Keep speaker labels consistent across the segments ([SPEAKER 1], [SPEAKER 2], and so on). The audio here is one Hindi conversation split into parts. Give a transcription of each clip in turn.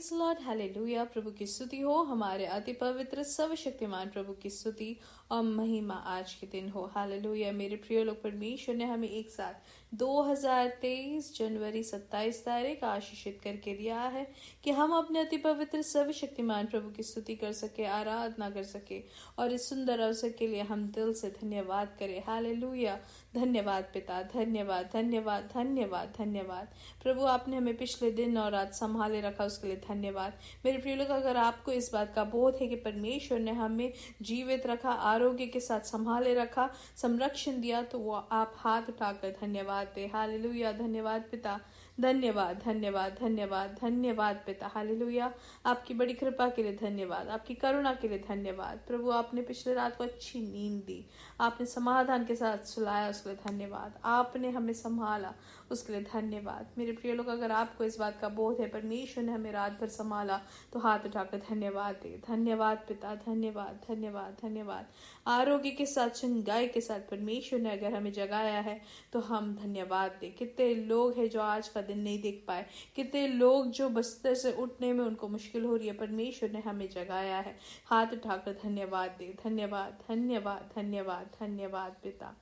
[SPEAKER 1] Praise Lord, hallelujah. प्रभु की स्तुति हो। हमारे अति पवित्र सर्वशक्तिमान प्रभु की स्तुति और महिमा आज के दिन हो। हालेलुया। मेरे प्रिय लोग, परमेश्वर ने हमें एक साथ 2023 जनवरी 27 तारीख आशीषित करके दिया है कि हम अपने अति पवित्र सर्वशक्तिमान प्रभु की स्तुति कर सके, आराधना कर सके। और इस सुंदर अवसर के लिए हम दिल से धन्यवाद करें। हालेलुया। धन्यवाद पिता, धन्यवाद धन्यवाद धन्यवाद धन्यवाद। प्रभु, आपने हमें पिछले दिन और रात संभाले रखा, उसके लिए धन्यवाद। मेरे प्रिय लोग, अगर आपको इस बात का बोध है कि परमेश्वर ने हमें जीवित रखा, आरोग्य के साथ संभाले रखा, संरक्षण दिया, तो वो आप हाथ उठाकर धन्यवाद दे। हालेलुया। धन्यवाद पिता, धन्यवाद धन्यवाद धन्यवाद धन्यवाद पिता। हालेलुया। आपकी बड़ी कृपा के लिए धन्यवाद, आपकी करुणा के लिए धन्यवाद। प्रभु, आपने पिछले रात को अच्छी नींद दी, आपने समाधान के साथ सुलाया, उसके लिए धन्यवाद। आपने हमें संभाला, उसके लिए धन्यवाद। मेरे प्रिय लोग, अगर आपको इस बात का बोध है परमेश्वर ने हमें रात भर संभाला, तो हाथ उठाकर धन्यवाद दे। धन्यवाद पिता, धन्यवाद धन्यवाद धन्यवाद। आरोग्य के साथ, चंगाई के साथ परमेश्वर ने अगर हमें जगाया है, तो हम धन्यवाद दे। कितने लोग हैं जो आज का दिन नहीं देख पाए, कितने लोग जो बिस्तर से उठने में उनको मुश्किल हो रही है, परमेश्वर ने हमें जगाया है। हाथ उठाकर धन्यवाद दे। धन्यवाद धन्यवाद धन्यवाद धन्यवाद पिता,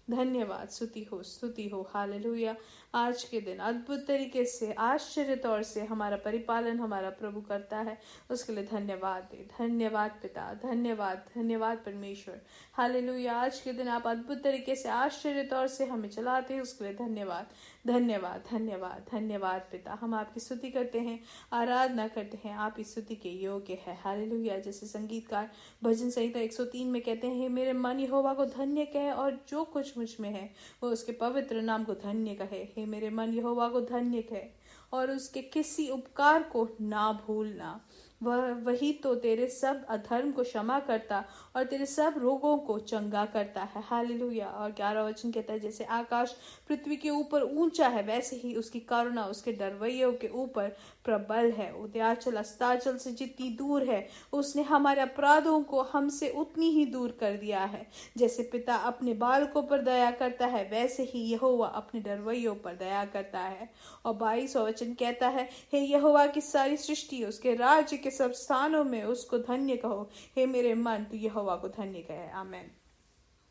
[SPEAKER 1] धन्यवाद। स्तुति हो। हालेलुया। आज के दिन अद्भुत तरीके से, आश्चर्य तौर से हमारा परिपालन हमारा प्रभु करता है, उसके लिए धन्यवाद दे। धन्यवाद पिता, धन्यवाद धन्यवाद परमेश्वर। हालेलुया। आज के दिन आप अद्भुत तरीके से, आश्चर्य तौर से हमें चलाते हैं, उसके लिए धन्यवाद धन्यवाद धन्यवाद धन्यवाद पिता। हम आपकी स्तुति करते हैं, आराधना करते हैं, आप इस स्तुति के योग्य है। हालेलुया। जैसे संगीतकार भजन संहिता 103 में कहते हैं, मेरे मन यहोवा को धन्य कहे और जो कुछ मुझ में है वो उसके पवित्र नाम को धन्य कहे। हे मेरे मन यहोवा को धन्य कहे और उसके किसी उपकार को ना भूलना। वही तो तेरे सब अधर्म को क्षमा करता और तेरे सब रोगों को चंगा करता है। हालेलुया। और 11 वचन कहता है, जैसे आकाश पृथ्वी के ऊपर ऊंचा है, वैसे ही उसकी करुणा उसके डरवैयों के ऊपर प्रबल है। उदयाचल अस्ताचल से जितनी दूर है, उसने हमारे अपराधों को हमसे उतनी ही दूर कर दिया है। जैसे पिता अपने बालकों पर दया करता है, वैसे ही यहोवा अपने डरवैयों पर दया करता है। और 22 वचन कहता है, हे यहोवा की सारी सृष्टि, उसके राज्य के सब स्थानों में उसको धन्य कहो। हे मेरे मन, तू यहोवा को धन्य कहे। आमेन।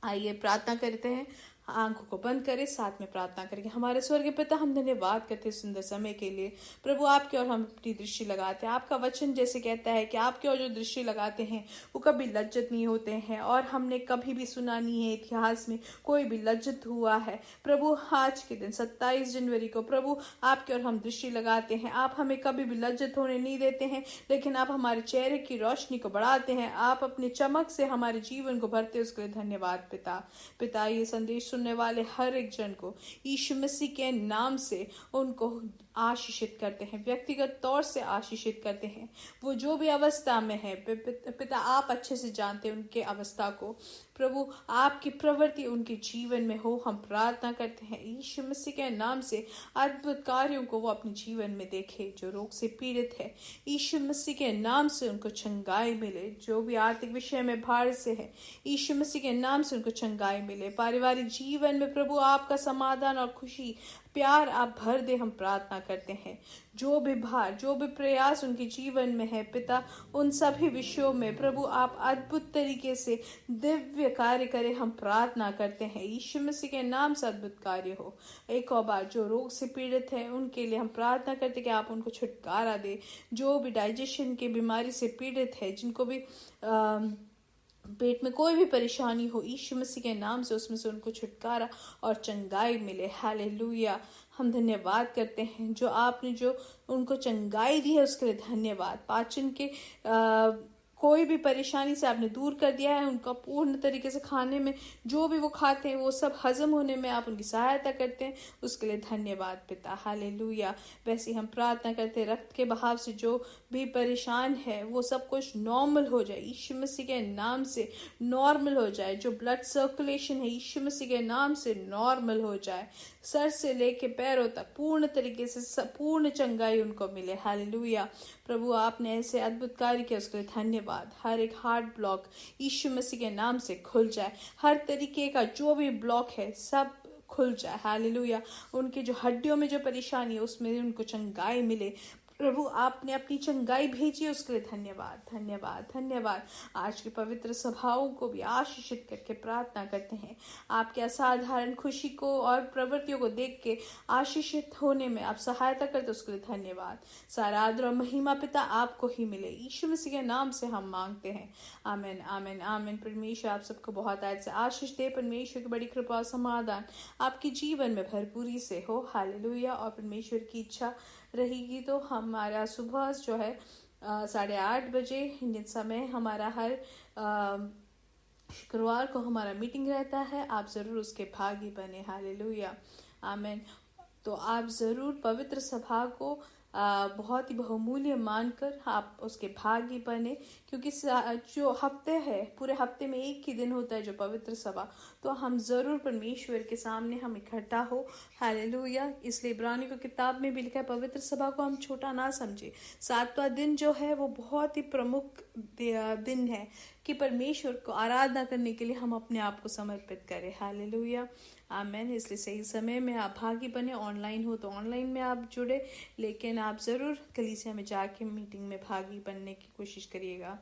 [SPEAKER 1] आइए प्रार्थना करते हैं। आंखों को बंद करें, साथ में प्रार्थना करेंगे। हमारे स्वर्गीय पिता, हम धन्यवाद करते हैं सुंदर समय के लिए। प्रभु, आपकी ओर हम अपनी दृष्टि लगाते हैं। आपका वचन जैसे कहता है कि आपकी ओर जो दृष्टि लगाते हैं वो कभी लज्जित नहीं होते हैं, और हमने कभी भी सुना नहीं है इतिहास में कोई भी लज्जित हुआ है। प्रभु, आज के दिन 27 जनवरी को प्रभु आपकी ओर हम दृष्टि लगाते हैं। आप हमें कभी भी लज्जित होने नहीं देते हैं, लेकिन आप हमारे चेहरे की रोशनी को बढ़ाते हैं। आप अपनी चमक से हमारे जीवन को भरते हैं, उसके लिए धन्यवाद पिता। ये संदेश सुनने वाले हर एक जन को यीशु मसीह के नाम से उनको आशीषित करते हैं, व्यक्तिगत तौर से आशीषित करते हैं। वो जो भी अवस्था में है पिता, आप अच्छे से जानते हैं उनके अवस्था को। प्रभु, आपकी प्रवृत्ति उनके जीवन में हो, हम प्रार्थना करते हैं यीशु मसीह के नाम से अद्भुत कार्यों को वो अपने जीवन में देखे। जो रोग से पीड़ित है, यीशु मसीह के नाम से उनको चंगाई मिले। जो भी आर्थिक विषय में भार से है, यीशु मसीह के नाम से उनको चंगाई मिले। पारिवारिक जीवन में प्रभु आपका समाधान और खुशी, प्यार आप भर दे, हम प्रार्थना करते हैं। जो भी भार, जो भी प्रयास उनके जीवन में है पिता, उन सभी विषयों में प्रभु आप अद्भुत तरीके से दिव्य कार्य करें, हम प्रार्थना करते हैं यीशु मसीह के नाम से अद्भुत कार्य हो। एक और बार, जो रोग से पीड़ित है उनके लिए हम प्रार्थना करते हैं कि आप उनको छुटकारा दे। जो भी डाइजेशन की बीमारी से पीड़ित है, जिनको भी पेट में कोई भी परेशानी हो, यीशु मसीह के नाम से उसमें से उनको छुटकारा और चंगाई मिले। हालेलुया। हम धन्यवाद करते हैं जो आपने जो उनको चंगाई दी है, उसके लिए धन्यवाद। पाचन के कोई भी परेशानी से आपने दूर कर दिया है, उनका पूर्ण तरीके से खाने में जो भी वो खाते हैं वो सब हजम होने में आप उनकी सहायता करते हैं, उसके लिए धन्यवाद पिता। हालेलुया। वैसे ही हम प्रार्थना करते हैं, रक्त के बहाव से जो भी परेशान है वो सब कुछ नॉर्मल हो जाए, यीशु मसीह के नाम से नॉर्मल हो जाए। जो ब्लड सर्कुलेशन है, यीशु मसीह के नाम से नॉर्मल हो जाए। सर से लेके पैरों तक पूर्ण तरीके से पूर्ण चंगाई उनको मिले। हालेलुया। प्रभु, आपने ऐसे अद्भुत कार्य किया, उसके लिए धन्यवाद। हर एक हार्ट ब्लॉक यीशु मसीह के नाम से खुल जाए। हर तरीके का जो भी ब्लॉक है सब खुल जाए। हालेलुया। उनके जो हड्डियों में जो परेशानी है उसमें उनको चंगाई मिले। प्रभु आपने अपनी चंगाई भेजी, उसके लिए धन्यवाद धन्यवाद धन्यवाद। आज के पवित्र सभाओं को भी आशीषित करके प्रार्थना करते हैं, आपके असाधारण खुशी को और प्रवृत्तियों को देख के आशीषित होने में आप सहायता करते, उसके लिए धन्यवाद। सारा आदर और महिमा पिता आपको ही मिले, यीशु मसीह के नाम से हम मांगते हैं, आमीन आमीन आमीन। परमेश्वर आप सबको बहुत आज से आशीष दे, परमेश्वर की बड़ी कृपा और समाधान आपके जीवन में भरपूरी से हो, हालेलुया। और परमेश्वर की इच्छा रहेगी तो हमारा सुबह जो है 8:30 बजे इंडियन समय हमारा हर शुक्रवार को हमारा मीटिंग रहता है, आप जरूर उसके भागी बने, हालेलुया आमीन। तो आप जरूर पवित्र सभा को बहुत ही बहुमूल्य मानकर आप उसके भागी बने, क्योंकि जो हफ्ते है पूरे हफ्ते में एक ही दिन होता है जो पवित्र सभा, तो हम जरूर परमेश्वर के सामने हम इकट्ठा हो, हालेलुया। इसलिए इब्रानी की किताब में भी लिखा है पवित्र सभा को हम छोटा ना समझे। 7वां दिन जो है वो बहुत ही प्रमुख दिन है कि परमेश्वर को आराधना करने के लिए हम अपने आप को समर्पित करें, हालेलुया आमीन। इसलिए सही समय में आप भागी बने, ऑनलाइन हो तो ऑनलाइन में आप जुड़े, लेकिन आप जरूर कलीसिया में जाके मीटिंग में भागी बनने की कोशिश करिएगा।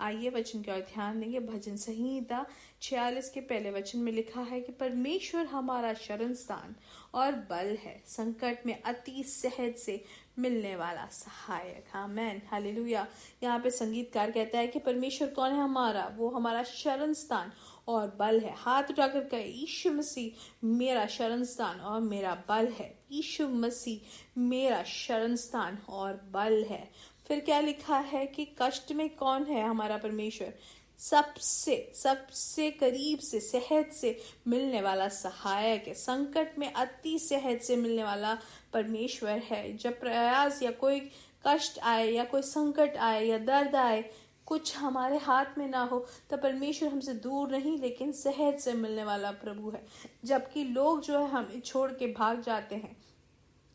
[SPEAKER 1] आइए वचन की ओर ध्यान देंगे। भजन संहिता 46 के पहले वचन में लिखा है कि परमेश्वर हमारा शरण स्थान और बल है, संकट में अति सहज से मिलने वाला सहायक, आमीन हालेलुया। यहाँ पे संगीतकार कहता है कि परमेश्वर कौन है हमारा, वो हमारा शरण स्थान और बल है। हाथ उठाकर कहे, यीशु मसीह मेरा शरण स्थान और मेरा बल है, यीशु मसीह मेरा शरण स्थान और बल है। फिर क्या लिखा है कि कष्ट में कौन है हमारा परमेश्वर, सबसे करीब से सहज से मिलने वाला सहायक है, संकट में अति सहज से मिलने वाला परमेश्वर है। जब प्रयास या कोई कष्ट आए या कोई संकट आए या दर्द आए, कुछ हमारे हाथ में ना हो, तो परमेश्वर हमसे दूर नहीं लेकिन सहज से मिलने वाला प्रभु है। जबकि लोग जो है हमें छोड़ के भाग जाते हैं,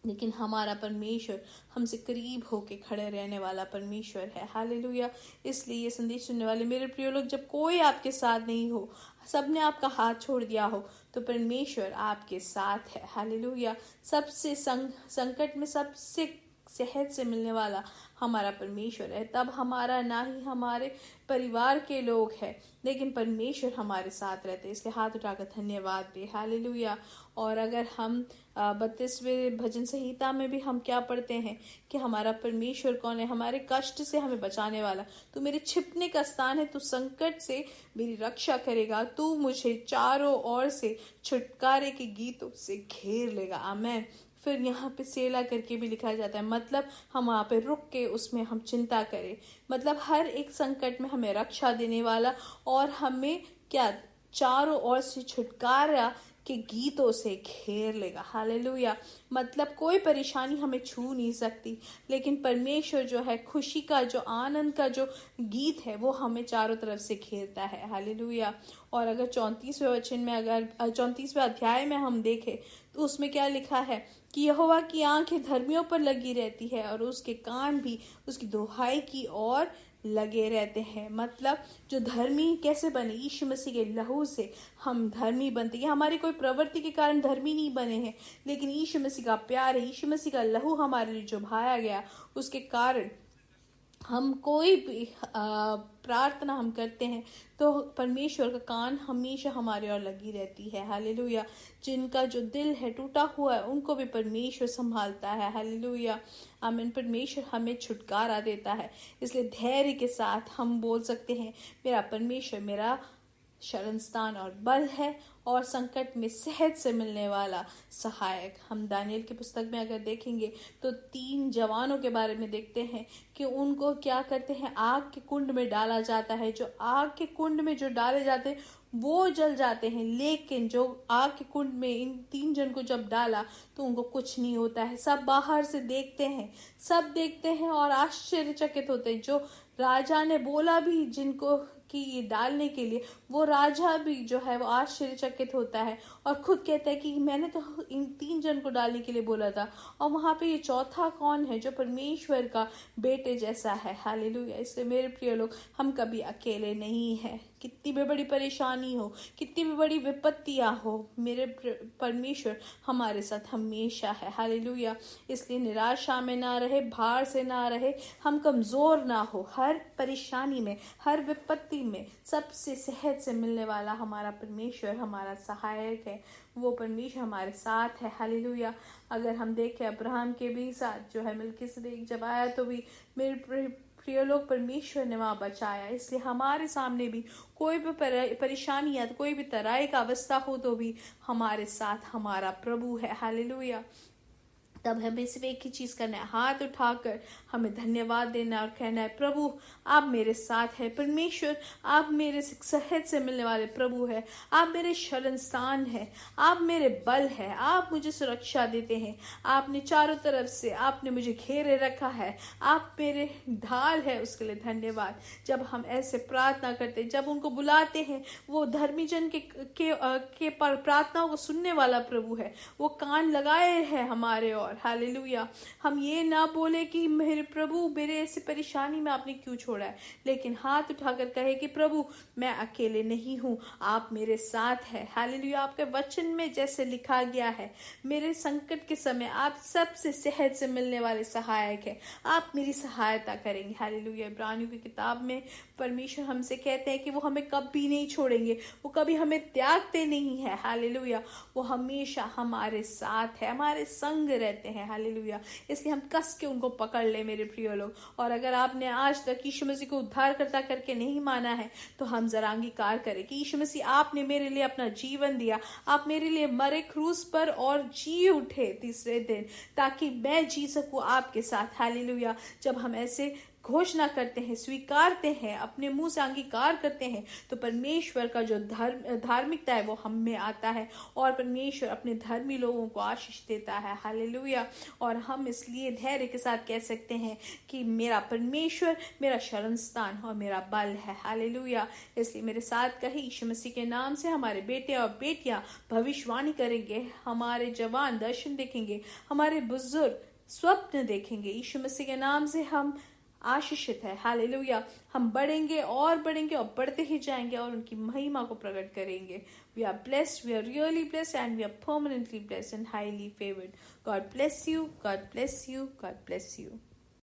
[SPEAKER 1] लेकिन हमारा परमेश्वर हमसे करीब होके खड़े रहने वाला परमेश्वर है, हालेलुया। इसलिए ये संदेश सुनने वाले मेरे प्रिय लोग, जब कोई आपके साथ नहीं हो, सबने आपका हाथ छोड़ दिया हो, तो परमेश्वर आपके साथ है, हालेलुया। सबसे संकट में सबसे सहज से मिलने वाला हमारा परमेश्वर है। तब हमारा ना ही हमारे परिवार के लोग हैं, लेकिन परमेश्वर हमारे साथ रहते हैं। इसलिए हाथ उठाकर धन्यवाद दे, हालेलुया। और अगर हम 32वें भजन संहिता में भी हम क्या पढ़ते हैं कि हमारा परमेश्वर कौन है, हमारे कष्ट से हमें बचाने वाला, तू मेरे छिपने का स्थान है, तू संकट से मेरी रक्षा करेगा, तू मुझे चारों ओर से छुटकारे के गीतों से घेर लेगा, आमीन। फिर यहाँ पे सेला करके भी लिखा जाता है, मतलब हम वहाँ पे रुक के उसमें हम चिंता करें, मतलब हर एक संकट में हमें रक्षा देने वाला और हमें क्या चारों ओर से छुटकारा के गीतों से घेर लेगा, हालेलुया। मतलब कोई परेशानी हमें छू नहीं सकती, लेकिन परमेश्वर जो है खुशी का जो आनंद का जो गीत है वो हमें चारों तरफ से घेरता है, हालेलुया। और अगर 34वें वचन में, अगर 34वें अध्याय में हम देखें तो उसमें क्या लिखा है कि यहोवा की आंखें धर्मियों पर लगी रहती है और उसके कान भी उसकी दुहाई की ओर लगे रहते हैं। मतलब जो धर्मी कैसे बने, यीशु मसीह के लहू से हम धर्मी बनते हैं। हमारी कोई प्रवृत्ति के कारण धर्मी नहीं बने हैं, लेकिन यीशु मसीह का प्यार है, यीशु मसीह का लहू हमारे लिए जो बहाया गया, उसके कारण हम कोई भी प्रार्थना हम करते हैं तो परमेश्वर का कान हमेशा हमारे ओर लगी रहती है, हालेलुया। जिनका जो दिल है टूटा हुआ है, उनको भी परमेश्वर संभालता है, हालेलुया आमीन। परमेश्वर हमें छुटकारा देता है, इसलिए धैर्य के साथ हम बोल सकते हैं, मेरा परमेश्वर मेरा शरण स्थान और बल है और संकट में सहज से मिलने वाला सहायक। हम दानियल की पुस्तक में अगर देखेंगे तो 3 जवानों के बारे में देखते हैं कि उनको क्या करते हैं, आग के कुंड में डाला जाता है। जो आग के कुंड में जो डाले जाते हैं वो जल जाते हैं, लेकिन जो आग के कुंड में इन 3 जन को जब डाला तो उनको कुछ नहीं होता है। सब बाहर से देखते हैं, सब देखते हैं और आश्चर्यचकित होते हैं। जो राजा ने बोला भी जिनको कि ये डालने के लिए, वो राजा भी जो है वो आश्चर्यचकित होता है और खुद कहता है कि मैंने तो इन 3 जन को डालने के लिए बोला था, और वहां पे ये चौथा कौन है जो परमेश्वर का बेटे जैसा है, हालेलुया। इसलिए मेरे प्रिय लोग, हम कभी अकेले नहीं हैं। कितनी भी बड़ी परेशानी हो, कितनी भी बड़ी विपत्तियां हो, मेरे परमेश्वर हमारे साथ हमेशा है, हालेलुया। इसलिए निराशा में ना रहे, रहे, भार से ना रहे, हम कमज़ोर ना हो। हर परेशानी में, हर विपत्ति में सबसे सहज से मिलने वाला हमारा परमेश्वर हमारा सहायक है। वो परमेश्वर हमारे साथ है। हालेलुया। अगर हम देखें अब्राहम के भी साथ जो है मिल्कीसेदेक जब आया तो भी मेरे प्रिय लोग परमेश्वर ने वहाँ बचाया। इसलिए हमारे सामने भी कोई भी परेशानी या कोई भी तराई का अवस्था हो तो भी हमारे साथ हमारा प्रभु है। हालेलुया। तब हमें सिर्फ एक ही चीज करना है, हाथ उठाकर हमें धन्यवाद देना और कहना है, प्रभु आप मेरे साथ है। परमेश्वर आप मेरे सहज से मिलने वाले प्रभु है। आप मेरे शरण स्थान है, आप मेरे बल है, आप मुझे सुरक्षा देते हैं। आपने चारों तरफ से आपने मुझे घेरे रखा है, आप मेरे ढाल है, उसके लिए धन्यवाद। जब हम ऐसे प्रार्थना करते, जब उनको बुलाते हैं, वो धर्मी जन के प्रार्थनाओं को सुनने वाला प्रभु है। वो कान लगाए हैं हमारे और। हालेलुया। हम ये ना बोले कि मेरे प्रभु मेरे ऐसी परेशानी में आपने क्यों छोड़ा है, लेकिन हाथ उठाकर कहे कि प्रभु मैं अकेले नहीं हूँ, आप मेरे साथ है। हालेलुया। आपके वचन में जैसे लिखा गया है, मेरे संकट के समय आप सबसे सहज से मिलने वाले सहायक है, आप मेरी सहायता करेंगे। हालेलुया। इब्रानियों की किताब में परमेश्वर हमसे कहते हैं कि वो हमें कभी नहीं छोड़ेंगे, वो कभी हमें त्यागते नहीं है। हालेलुया। वो हमेशा हमारे साथ है, हमारे संग रहते हैं। हालेलुया। इसलिए हम कस के उनको पकड़ ले मेरे प्रिय लोग। और अगर आपने आज तक यीशु मसीह को उद्धारकर्ता करके नहीं माना है तो हम जरा अंगीकार करें कि यीशु मसीह आपने मेरे लिए अपना जीवन दिया, आप मेरे लिए मरे क्रूस पर और जी उठे तीसरे दिन, ताकि मैं जी सकूं आपके साथ। हालेलुया। जब हम ऐसे घोषणा करते हैं, स्वीकारते हैं, अपने मुंह से अंगीकार करते हैं, तो परमेश्वर का जो धार्मिकता है वो हम में आता है और परमेश्वर अपने धर्मी लोगों को आशीष देता है। हालेलुया। और हम इसलिए धैर्य के साथ कह सकते हैं कि मेरा परमेश्वर मेरा शरण स्थान और मेरा बल है। हालेलुया। इसलिए मेरे साथ कहे, यीशु मसीह के नाम से हमारे बेटे और बेटियां भविष्यवाणी करेंगे, हमारे जवान दर्शन देखेंगे, हमारे बुजुर्ग स्वप्न देखेंगे। यीशु मसीह के नाम से हम आशीषित है। हालेलुया। हम बढ़ेंगे और बढ़ते ही जाएंगे और उनकी महिमा को प्रकट करेंगे। We are blessed, we are really blessed and we are permanently blessed and highly favoured. God bless you, God bless you, God bless you.